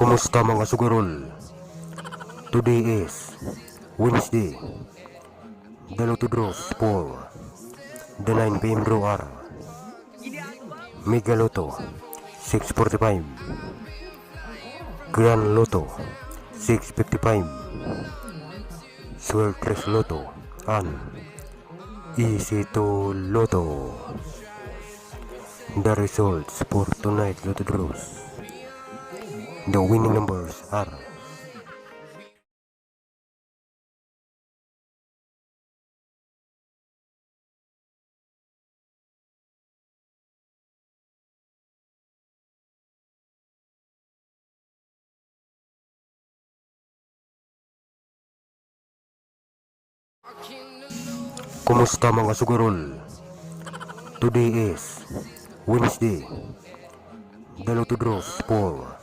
Kumusta mga sugarol? Today is Wednesday, the Lotto draws for the 9 PM draw are Mega Lotto 645, Grand Lotto 655, Sweltres Lotto, and Easy to Lotto. The results for tonight Lotto draws. The winning numbers are Kumusta mga sugarol? Today is Wednesday, the Lotto draws for